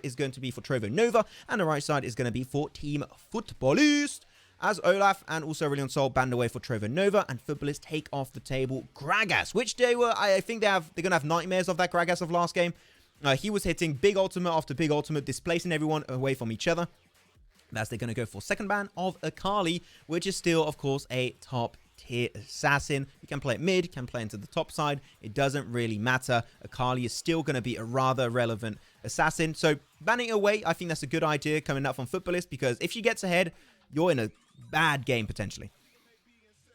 is going to be for Trova Nova, and the right side is going to be for Team Futbolist. As Olaf and also Aurelion Sol banned away for Trova Nova, and Futbolist take off the table Gragas, which they were, I think they're going to have nightmares of that Gragas of last game. He was hitting big ultimate after big ultimate, displacing everyone away from each other. That's they're going to go for second ban of Akali, which is still, of course, a top tier assassin. You can play it mid, can play into the top side. It doesn't really matter. Akali is still going to be a rather relevant assassin. So banning it away, I think that's a good idea coming up from Futbolist, because if she gets ahead, you're in a bad game potentially.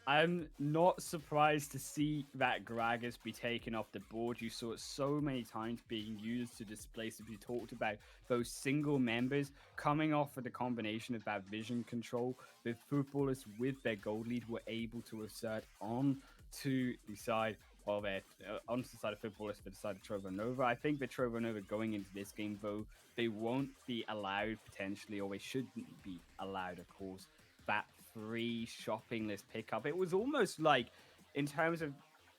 I'm not surprised to see that Gragas be taken off the board. You saw it so many times being used to displace, if you talked about those single members coming off with the combination of that vision control. The Futbolists with their gold lead were able to assert on to the side of it, onto the side of Futbolists for the side of Trova Nova. I think that Trova Nova going into this game, though, they won't be allowed potentially, or they shouldn't be allowed, of course, that free shopping list pickup. It was almost like, in terms of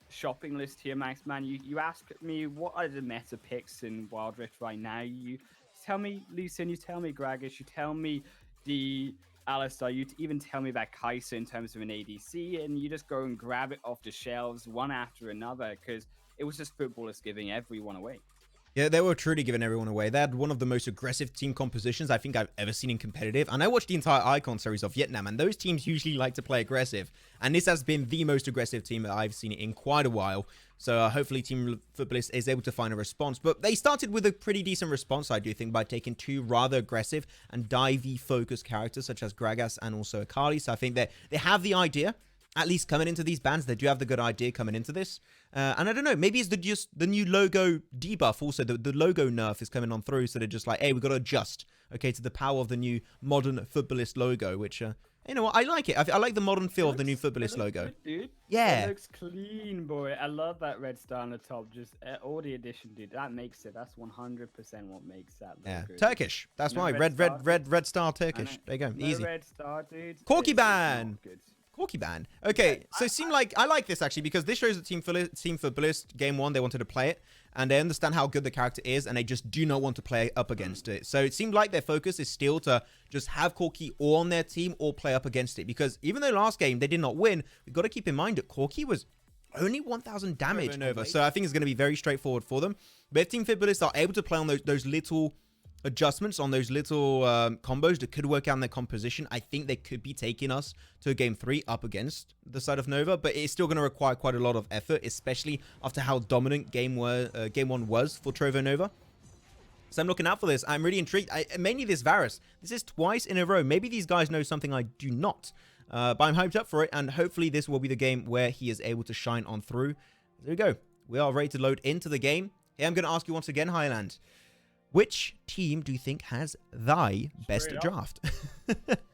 shopping list here, Max, man, you ask me what are the meta picks in Wild Rift right now. You tell me Lee Sin, you tell me Gragas, you tell me the Alistar, you even tell me about Kai'Sa in terms of an ADC, and you just go and grab it off the shelves one after another, because it was just Futbolists giving everyone away. Yeah, they were truly giving everyone away. They had one of the most aggressive team compositions I think I've ever seen in competitive. And I watched the entire Icon series of Vietnam, and those teams usually like to play aggressive. And this has been the most aggressive team that I've seen in quite a while. So hopefully Team Futbolist is able to find a response. But they started with a pretty decent response, I do think, by taking two rather aggressive and divey-focused characters, such as Gragas and also Akali. So I think that they have the idea. At least coming into these bans, they do have the good idea coming into this. And I don't know, maybe it's just the new logo debuff also. The logo nerf is coming on through, so they're just like, hey, we've got to adjust, okay, to the power of the new modern Futbolist logo, which, you know what, I like it. I like the modern feel of the new Futbolist logo. Good, dude. Yeah. It looks clean, boy. I love that red star on the top. Just all the addition, dude. That makes it. That's 100% what makes that look Yeah, good. Turkish. That's why. Red star Turkish. There you go. No Easy. red star, dude. Corky ban. Good. Corky ban. Okay, so it seemed like I like this actually, because this shows that Team Futbolist game one, they wanted to play it, and they understand how good the character is, and they just do not want to play up against it. So it seemed like their focus is still to just have Corky or on their team or play up against it, because even though last game they did not win, we've got to keep in mind that Corky was only 1,000 damage over, so I think it's going to be very straightforward for them. But if Team Futbolist are able to play on those little adjustments, on those little combos that could work out in their composition, I think they could be taking us to a game 3 up against the side of Nova, but it's still going to require quite a lot of effort, especially after how dominant game 1 was for Trova Nova. So I'm looking out for this. I'm really intrigued. Mainly this Varus. This is twice in a row. Maybe these guys know something I do not, but I'm hyped up for it, and hopefully this will be the game where he is able to shine on through. There we go. We are ready to load into the game. Hey, I'm going to ask you once again, Highland. Which team do you think has thy best draft?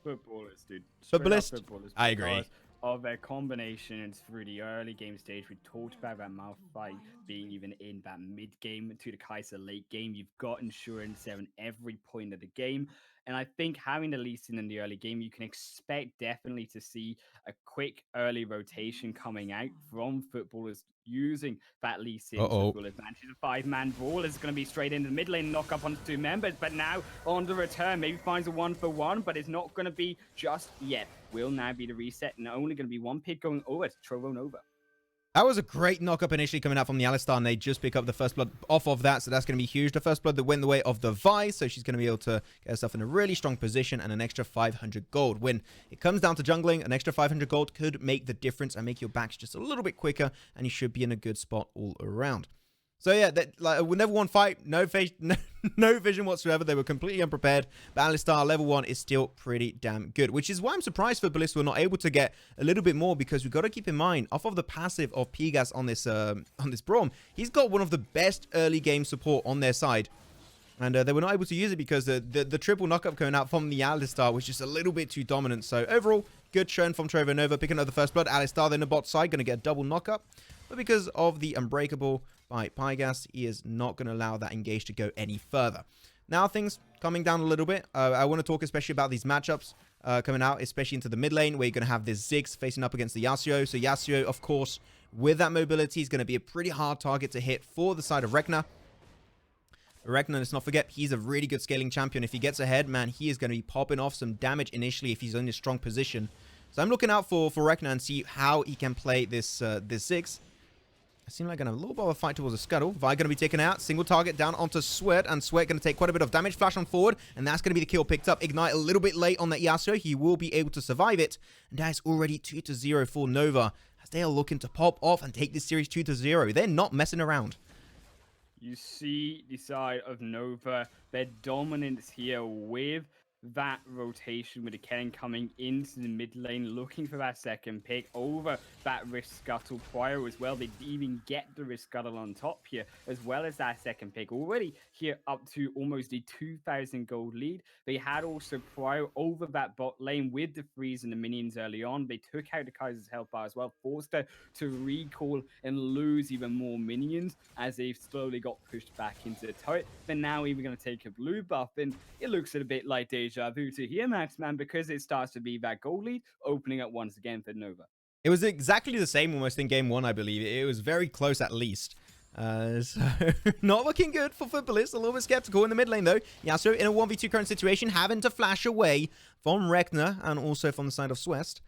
Futbolists, dude. Futbolist? I agree. Of their combinations through the early game stage, we talked about that mouth fight being even in that mid game to the Kai'Sa late game. You've got insurance there in every point of the game. And I think having the Lee Sin in the early game, you can expect definitely to see a quick early rotation coming out from Futbolists using that Lee Sin football advantage. A 5-man brawl is going to be straight into the mid lane, knock up onto 2 members, but now on the return, maybe finds a 1-for-1, but it's not going to be just yet. Will now be the reset, and only going to be 1 pick going over to Trova Nova. That was a great knock-up initially coming out from the Alistar, and they just pick up the first blood off of that, so that's going to be huge. The first blood that went the way of the Vi, so she's going to be able to get herself in a really strong position and an extra 500 gold. When it comes down to jungling, an extra 500 gold could make the difference and make your backs just a little bit quicker, and you should be in a good spot all around. So yeah, we never won fight, no vision whatsoever. They were completely unprepared. But Alistar level 1 is still pretty damn good, which is why I'm surprised Futbolist were not able to get a little bit more, because we've got to keep in mind, off of the passive of Pigas on this Braum, he's got one of the best early game support on their side. And they were not able to use it because the triple knockup coming out from the Alistar was just a little bit too dominant. So overall, good showing from Trova Nova, picking up the first blood. Alistar then the bot side, going to get a double knockup. But because of the Unbreakable by Pygas, he is not going to allow that engage to go any further. Now things coming down a little bit. I want to talk especially about these matchups coming out, especially into the mid lane, where you're going to have this Ziggs facing up against the Yasuo. So Yasuo, of course, with that mobility, is going to be a pretty hard target to hit for the side of Rek'Na. Ragnar, let's not forget, he's a really good scaling champion. If he gets ahead, man, he is going to be popping off some damage initially if he's in a strong position. So I'm looking out for Ragnar and see how he can play this this Ziggs. I seem like going to have a little bit of a fight towards a Scuttle. Vi going to be taken out. Single target down onto Sweat. And Sweat going to take quite a bit of damage. Flash on forward. And that's going to be the kill picked up. Ignite a little bit late on that Yasuo. He will be able to survive it. And that is already 2-0 for Nova. As they are looking to pop off and take this series 2-0. They're not messing around. You see the side of Nova, their dominance here with that rotation with the Kennen coming into the mid lane, looking for that second pick over that Rift Scuttle prior as well. They even get the Rift Scuttle on top here, as well as that second pick. Already here up to almost a 2,000 gold lead. They had also prior over that bot lane with the freeze and the minions early on. They took out the Kaiser's health bar as well, forced her to recall and lose even more minions as they've slowly got pushed back into the turret. They're now even going to take a blue buff, and it looks a bit like deja vu to here, Maxman, because it starts to be that goal lead opening up once again for Nova. It was exactly the same almost in game 1, I believe. It was very close at least. So not looking good for Futbolist. A little bit skeptical in the mid lane though. Yasuo in a 1v2 current situation, having to flash away from Ragnar and also from the side of Swest.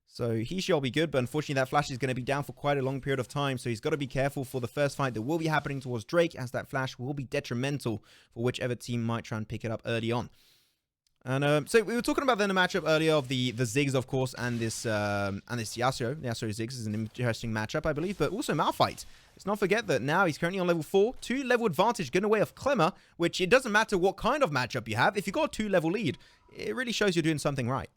So he shall be good, but unfortunately that flash is going to be down for quite a long period of time. So he's got to be careful for the first fight that will be happening towards Drake, as that flash will be detrimental for whichever team might try and pick it up early on. And so we were talking about then the matchup earlier of the Ziggs, of course, and this Yasuo. Yasuo Ziggs is an interesting matchup, I believe, but also Malphite. Let's not forget that now he's currently on level 4, 2 level advantage, getting away of Clemmer, which it doesn't matter what kind of matchup you have. If you've got a 2 level lead, it really shows you're doing something right.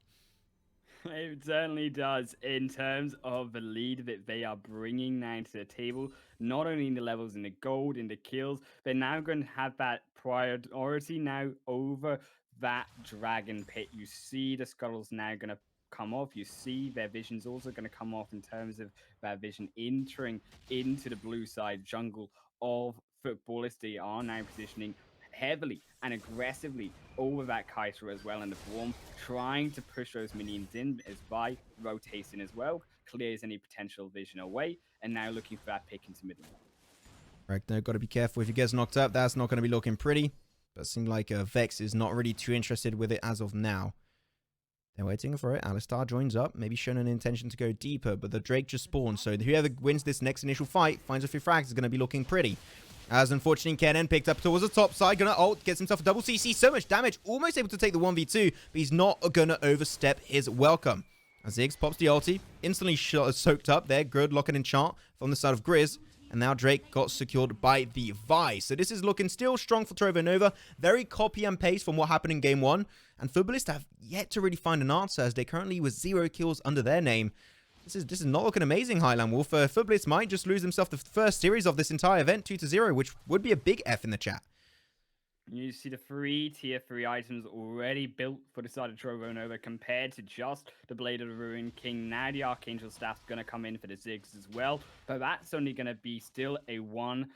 It certainly does in terms of the lead that they are bringing now to the table. Not only in the levels, in the gold, in the kills, they're now going to have that priority now over that dragon pit. You see the scuttles now going to come off. You see their vision's also going to come off in terms of their vision entering into the blue side jungle of Futbolist. They are now positioning heavily and aggressively over that Kaiser as well in the Braum, trying to push those minions in as Vi rotates in as well, clears any potential vision away, and now looking for that pick into middle. Right, now got to be careful. If he gets knocked up, that's not going to be looking pretty. But it seems like Vex is not really too interested with it as of now. They're waiting for it. Alistar joins up, maybe showing an intention to go deeper, but the Drake just spawned, so whoever wins this next initial fight finds a few frags is going to be looking pretty. As unfortunately, Kennen picked up towards the top side, gonna ult, gets himself a double CC, so much damage, almost able to take the 1v2, but he's not gonna overstep his welcome. As Ziggs pops the ulti, instantly soaked up there, good lock and enchant from the side of Grizz, and now Drake got secured by the Vi. So this is looking still strong for Trova Nova, very copy and paste from what happened in game 1, and Futbolist have yet to really find an answer as they currently with 0 kills under their name. This is not looking amazing, Highland Wolf. Futbolist might just lose himself the first series of this entire event, 2-0, which would be a big F in the chat. You see the 3 tier 3 items already built for the side of Trova Nova compared to just the Blade of the Ruined King. Now the Archangel Staff's going to come in for the Ziggs as well, but that's only going to be still a one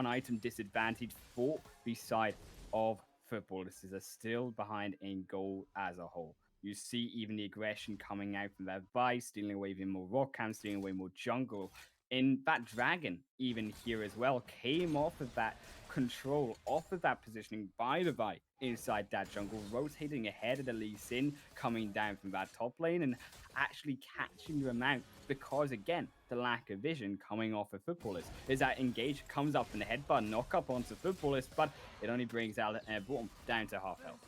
item disadvantage for the side of Futbolists. Are still behind in goal as a whole. You see even the aggression coming out from their Vi, stealing away even more rock cams, stealing away more jungle. In that dragon, even here as well, came off of that control, off of that positioning by the Vi inside that jungle, rotating ahead of the Lee Sin, coming down from that top lane and actually catching them out because, again, the lack of vision coming off of Futbolist is that engage comes up in the headbutt, knock up onto Futbolist, but it only brings out Braum down to half health.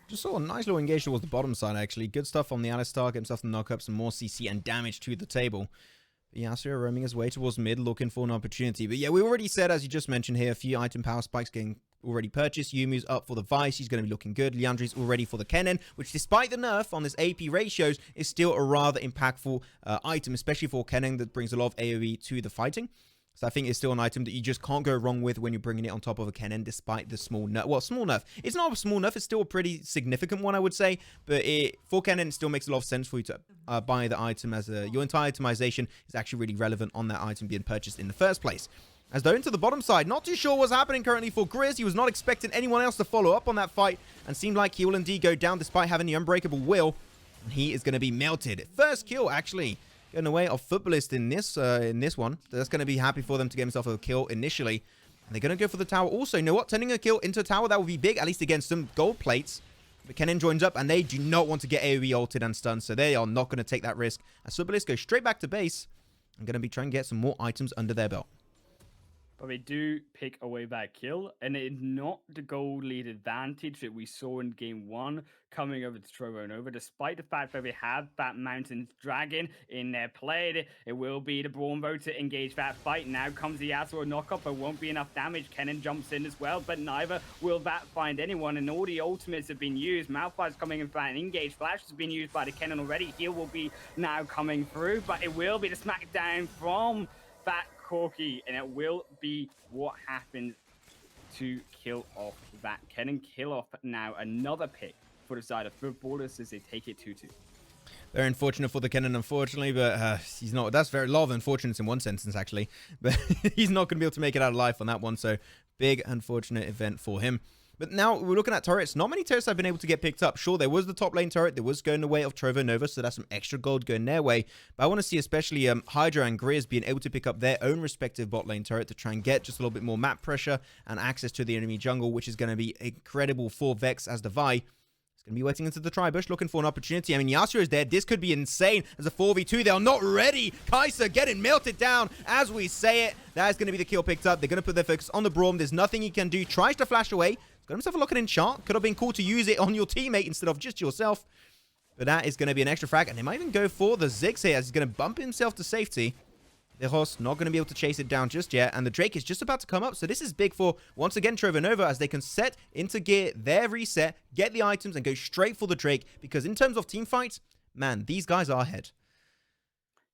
Just saw a nice little engage towards the bottom side, actually. Good stuff on the Alistar. Get himself the knock up, some more CC and damage to the table. Yasuo roaming his way towards mid, looking for an opportunity. But yeah, we already said, as you just mentioned here, a few item power spikes getting already purchased. Yumu's up for the Vice. He's going to be looking good. Liandry's already for the Kennen, which despite the nerf on this AP ratios, is still a rather impactful item, especially for Kennen that brings a lot of AoE to the fighting. So I think it's still an item that you just can't go wrong with when you're bringing it on top of a Kennen, despite the small nerf. Well, small nerf. It's not a small nerf. It's still a pretty significant one, I would say. But for Kennen, it still makes a lot of sense for you to buy the item as your entire itemization is actually really relevant on that item being purchased in the first place. As though into the bottom side, not too sure what's happening currently for Grizz. He was not expecting anyone else to follow up on that fight and seemed like he will indeed go down despite having the unbreakable will. And he is going to be melted. First kill, actually. Getting away of Futbolist in this one. That's going to be happy for them to get himself a kill initially. And they're going to go for the tower also. You know what? Turning a kill into a tower, that would be big, at least against some gold plates. But Kennen joins up, and they do not want to get AoE ulted and stunned, so they are not going to take that risk. As Futbolist go straight back to base, and going to be trying to get some more items under their belt. But they do pick away that kill, and it's not the gold lead advantage that we saw in game 1 coming over to Trova Nova, despite the fact that we have that Mountain Dragon in their play. It will be the Braunvo to engage that fight. Now comes the Yasuo knockup, but won't be enough damage. Kennen jumps in as well, but neither will that find anyone, and all the ultimates have been used. Malphite's coming in for an engage. Flash has been used by the Kennen already. Heal will be now coming through, but it will be the smackdown from that Corki, and it will be what happens to kill off that Kennen. Kill off now another pick for the side of Futbolist as they take it 2-2. Very unfortunate for the Kennen, unfortunately, but he's not. That's very lot of unfortunates in one sentence, actually. But he's not going to be able to make it out of life on that one, so big unfortunate event for him. But now we're looking at turrets. Not many turrets have been able to get picked up. Sure, there was the top lane turret. There was going the way of Trova Nova, so that's some extra gold going their way. But I want to see especially Hydra and Grizz being able to pick up their own respective bot lane turret to try and get just a little bit more map pressure and access to the enemy jungle, which is going to be incredible for Vex as the Vi. He's going to be waiting into the tri-bush, looking for an opportunity. I mean, Yasuo is there. This could be insane as a 4v2. They are not ready. Kai'Sa getting melted down as we say it. That is going to be the kill picked up. They're going to put their focus on the Braum. There's nothing he can do. Tries to flash away. Got himself a lock-in enchant. Could have been cool to use it on your teammate instead of just yourself. But that is going to be an extra frag. And they might even go for the Ziggs here as he's going to bump himself to safety. The Hoss not going to be able to chase it down just yet. And the Drake is just about to come up. So this is big for, once again, Trova Nova as they can set into gear their reset, get the items, and go straight for the Drake. Because in terms of team fights, man, these guys are ahead.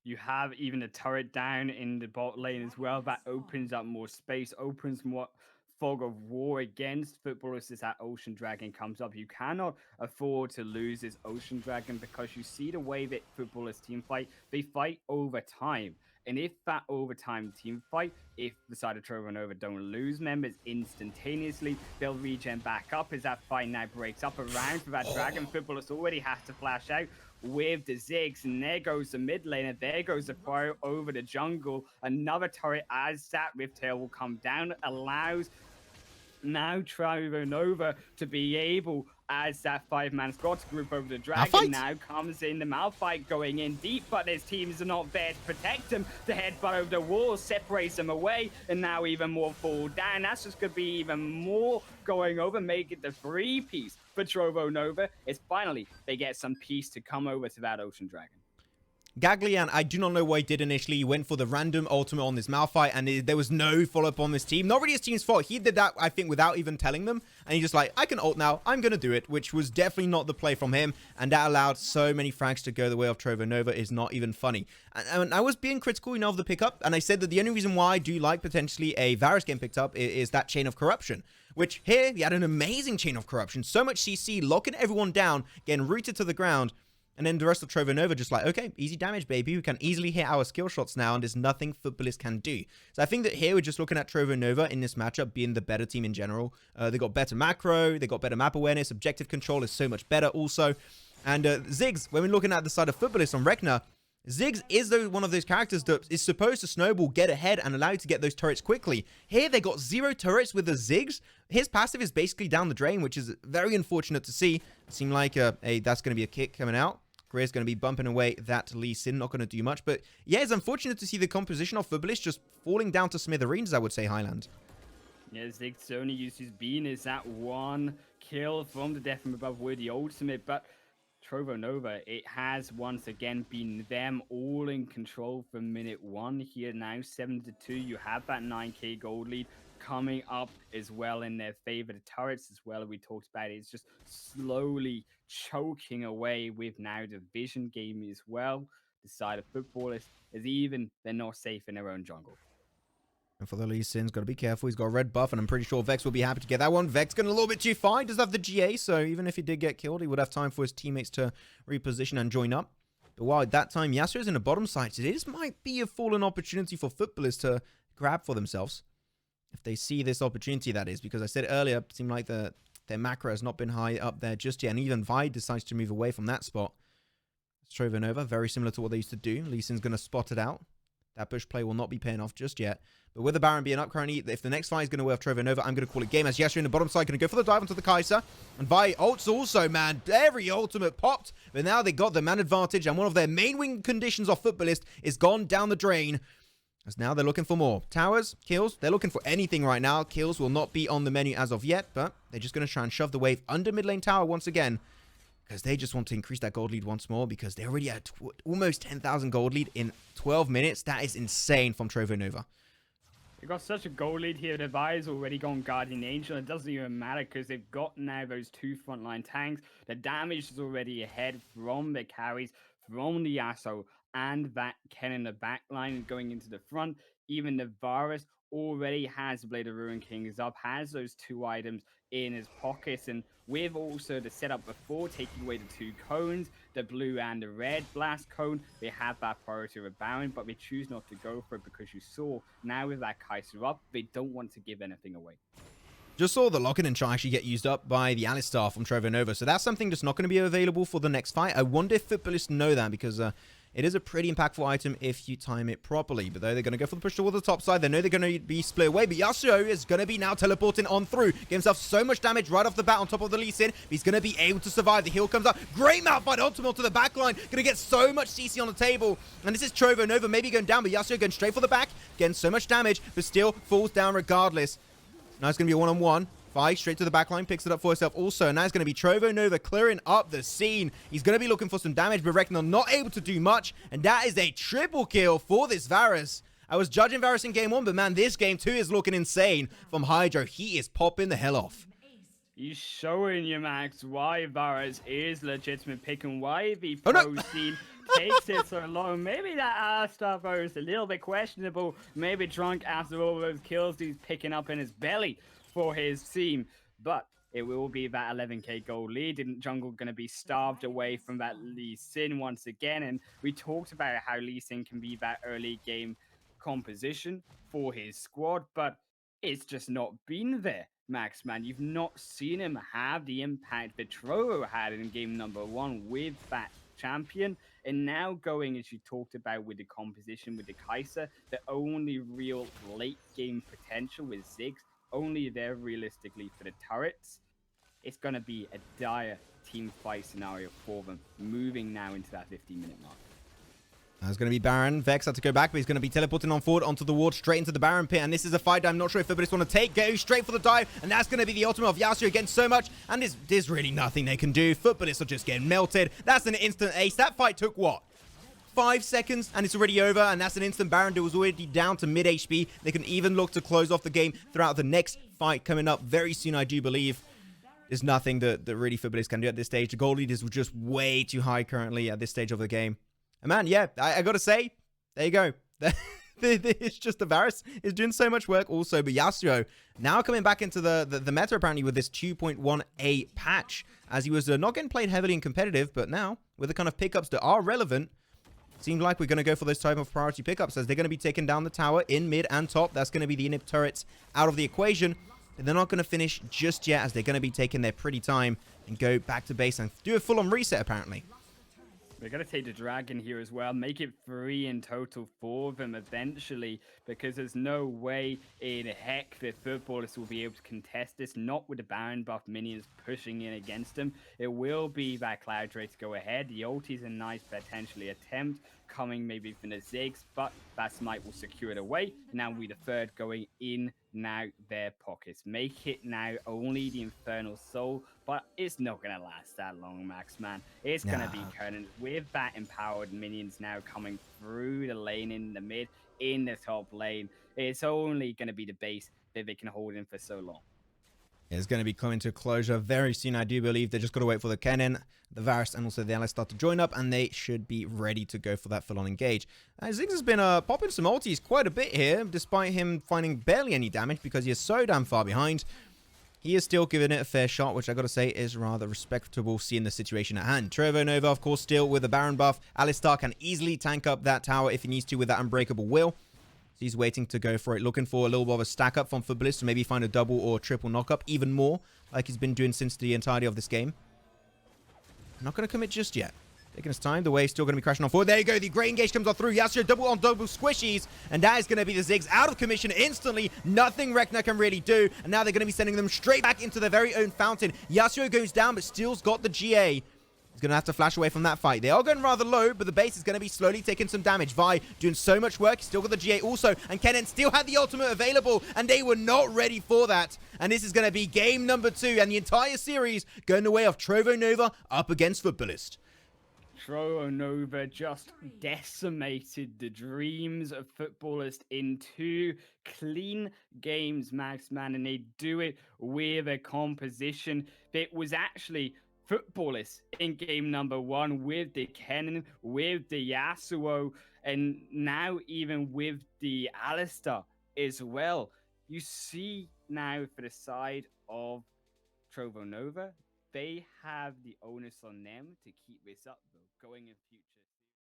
You have even a turret down in the bot lane as well. That opens up more space, opens more fog of war against Futbolist as that Ocean Dragon comes up. You cannot afford to lose this Ocean Dragon because you see the way that Futbolist team fight. They fight over time. And if that overtime team fight, if the side of Trova Nova don't lose members instantaneously, they'll regen back up as that fight now breaks up around for that Dragon. Futbolist already has to flash out with the Ziggs, and there goes the mid lane, and there goes the Pro over the jungle. Another turret as that Rift Tail will come down, allows now Trova Nova to be able, as that 5-man squad to group over the Dragon. Now comes in the Malphite going in deep, but his teams are not there to protect him. The headbutt over the wall separates them away, and now even more fall down. That's just going to be even more going over, make it the 3-piece for Trova Nova. It's finally they get some peace to come over to that Ocean Dragon. Gaglian, I do not know what he did initially. He went for the random ultimate on this Malphite, and there was no follow-up on this team. Not really his team's fault. He did that, I think, without even telling them. And he's just like, I can ult now. I'm going to do it, which was definitely not the play from him. And that allowed so many frags to go the way of Trova Nova. Is not even funny. And I was being critical, of the pickup. And I said that the only reason why I do like potentially a Varus getting picked up is that chain of corruption. Which here, he had an amazing chain of corruption. So much CC, locking everyone down, getting rooted to the ground. And then the rest of Trova Nova just like, okay, easy damage, baby. We can easily hit our skill shots now, and there's nothing Futbolist can do. So I think that here we're just looking at Trova Nova in this matchup being the better team in general. They got better macro, they got better map awareness, objective control is so much better also. And Ziggs, when we're looking at the side of Futbolist on Rek'Na, Ziggs is one of those characters that is supposed to snowball, get ahead, and allow you to get those turrets quickly. Here, they got 0 turrets with the Ziggs. His passive is basically down the drain, which is very unfortunate to see. It seemed like that's going to be a kick coming out. Gray's going to be bumping away that Lee Sin, not going to do much. But yeah, it's unfortunate to see the composition of Futbolist just falling down to smithereens, I would say, Highland. Yeah, Ziggs only used his bean as that one kill from the Death from Above with the ultimate, but Trova Nova, it has once again been them all in control from minute 1 here now, 7-2. You have that 9k gold lead coming up as well in their favor. The turrets as well, we talked about it, it's just slowly choking away with now the vision game as well. The side of Futbolist is even, they're not safe in their own jungle. And for the Lee Sin's got to be careful. He's got a red buff, and I'm pretty sure Vex will be happy to get that one. Vex going a little bit too far. He does have the GA, so even if he did get killed, he would have time for his teammates to reposition and join up. But while at that time, Yasuo's in the bottom side, so this might be a fallen opportunity for Futbolist to grab for themselves. If they see this opportunity, that is. Because I said earlier, it seemed like their macro has not been high up there just yet. And even Vi decides to move away from that spot. Trova Nova, very similar to what they used to do. Lee Sin's going to spot it out. That push play will not be paying off just yet. But with the Baron being up currently, if the next fight is going to work Trova Nova, I'm going to call it game as Yasuo in the bottom side going to go for the dive onto the Kai'Sa. And Vi ults also, man. Every ultimate popped. But now they got the man advantage. And one of their main win conditions of Futbolist is gone down the drain. As now they're looking for more. Towers, kills, they're looking for anything right now. Kills will not be on the menu as of yet. But they're just going to try and shove the wave under mid lane tower once again. Because they just want to increase that gold lead once more. Because they already had almost 10,000 gold lead in 12 minutes. That is insane from Trova Nova. They've got such a goal lead here. The Vi's already gone Guardian Angel. It doesn't even matter because they've got now those 2 frontline tanks. The damage is already ahead from the carries, from the Yasuo, and that Ken in the back line going into the front. Even the Varus already has Blade of Ruin Kings up, has those 2 items in his pockets, and with also the setup before taking away the 2 cones, the blue and the red blast cone, they have that priority of a Baron, but they choose not to go for it because you saw now with that Kai'Sa up, they don't want to give anything away. Just saw the lock-in and actually get used up by the Alistar from Trova Nova, so that's something that's not going to be available for the next fight. I wonder if Futbolists know that, because it is a pretty impactful item if you time it properly. But though they're going to go for the push towards the top side, they know they're going to be split away. But Yasuo is going to be now teleporting on through. Get himself so much damage right off the bat on top of the Lee Sin. He's going to be able to survive. The heal comes up. Great Malphite ultimate to the backline. Going to get so much CC on the table. And this is Trova Nova maybe going down, but Yasuo going straight for the back. Getting so much damage, but still falls down regardless. Now it's going to be a one-on-one. Fight straight to the backline, picks it up for herself also. And now it's going to be Trova Nova clearing up the scene. He's going to be looking for some damage, but Reknor not able to do much. And that is a triple kill for this Varus. I was judging Varus in game 1, but man, this game 2 is looking insane from Hydro. He is popping the hell off. He's showing you, Max, why Varus is legitimate pick and why the pro scene takes it so long. Maybe that Alistar Varus is a little bit questionable. Maybe drunk after all those kills he's picking up in his belly for his team, but it will be that 11k gold lead. And Jungle going to be starved away from that Lee Sin once again. And we talked about how Lee Sin can be that early game composition for his squad, but it's just not been there, Max, man. You've not seen him have the impact that Trova had in game number 1 with that champion. And now going, as you talked about with the composition with the Kai'Sa, the only real late game potential with Ziggs, only there realistically for the turrets. It's going to be a dire team fight scenario for them, moving now into that 15-minute mark. That's going to be Baron. Vex had to go back, but he's going to be teleporting on forward onto the ward, straight into the Baron pit. And this is a fight I'm not sure if Futbolists want to take. Go straight for the dive, and that's going to be the ultimate of Yasuo again so much. And there's really nothing they can do. Futbolists are just getting melted. That's an instant ace. That fight took what? 5 seconds, and it's already over, and that's an instant Baron that was already down to mid HP. They can even look to close off the game throughout the next fight coming up very soon, I do believe. There's nothing that really Futbolists can do at this stage. The goal lead is just way too high currently at this stage of the game. And man, yeah, I gotta say, there you go. It's just the Varus is doing so much work also, but Yasuo now coming back into the meta apparently with this 2.1a patch, as he was not getting played heavily in competitive, but now with the kind of pickups that are relevant, seems like we're going to go for those type of priority pickups as they're going to be taking down the tower in mid and top. That's going to be the inhib turrets out of the equation. And they're not going to finish just yet as they're going to be taking their pretty time and go back to base and do a full-on reset apparently. We're going to take the dragon here as well, make it 3 in total for them eventually, because there's no way in heck that Futbolists will be able to contest this, not with the Baron buff minions pushing in against them. It will be that Cloud Ray to go ahead. The ulti is a nice potentially attempt, coming maybe from the Ziggs, but that smite will secure it away. Now we the third going in now their pockets. Make it now only the Infernal Soul, but it's not going to last that long, Max, man. It's going to be current with that empowered minions now coming through the lane in the mid, in the top lane. It's only going to be the base that they can hold in for so long. It's going to be coming to closure very soon, I do believe. They just got to wait for the Kennen, the Varus, and also the Alistar to join up, and they should be ready to go for that full-on engage. Ziggs has been popping some ultis quite a bit here, despite him finding barely any damage because he is so damn far behind. He is still giving it a fair shot, which I got to say is rather respectable seeing the situation at hand. Trova Nova, of course, still with the Baron buff. Alistar can easily tank up that tower if he needs to with that Unbreakable Will. So he's waiting to go for it, looking for a little bit of a stack up from Futbolist to maybe find a double or triple knockup, even more, like he's been doing since the entirety of this game. I'm not going to commit just yet. Taking his time. The wave's still going to be crashing on forward. There you go. The great engage comes on through. Yasuo double on double squishies. And that is going to be the Ziggs out of commission instantly. Nothing Rek'Na can really do. And now they're going to be sending them straight back into their very own fountain. Yasuo goes down, but still's got the GA. He's going to have to flash away from that fight. They are going rather low, but the base is going to be slowly taking some damage. Vi doing so much work. He's still got the GA also. And Kennen still had the ultimate available, and they were not ready for that. And this is going to be game number 2, and the entire series going the way of Trova Nova up against Futbolist. Trova Nova just decimated the dreams of Futbolist in 2 clean games, Maxman, and they do it with a composition that was actually Futbolist in game number 1 with the Kennen, with the Yasuo, and now even with the Alistar as well. You see now for the side of Trova Nova, they have the onus on them to keep this up, though, going in future.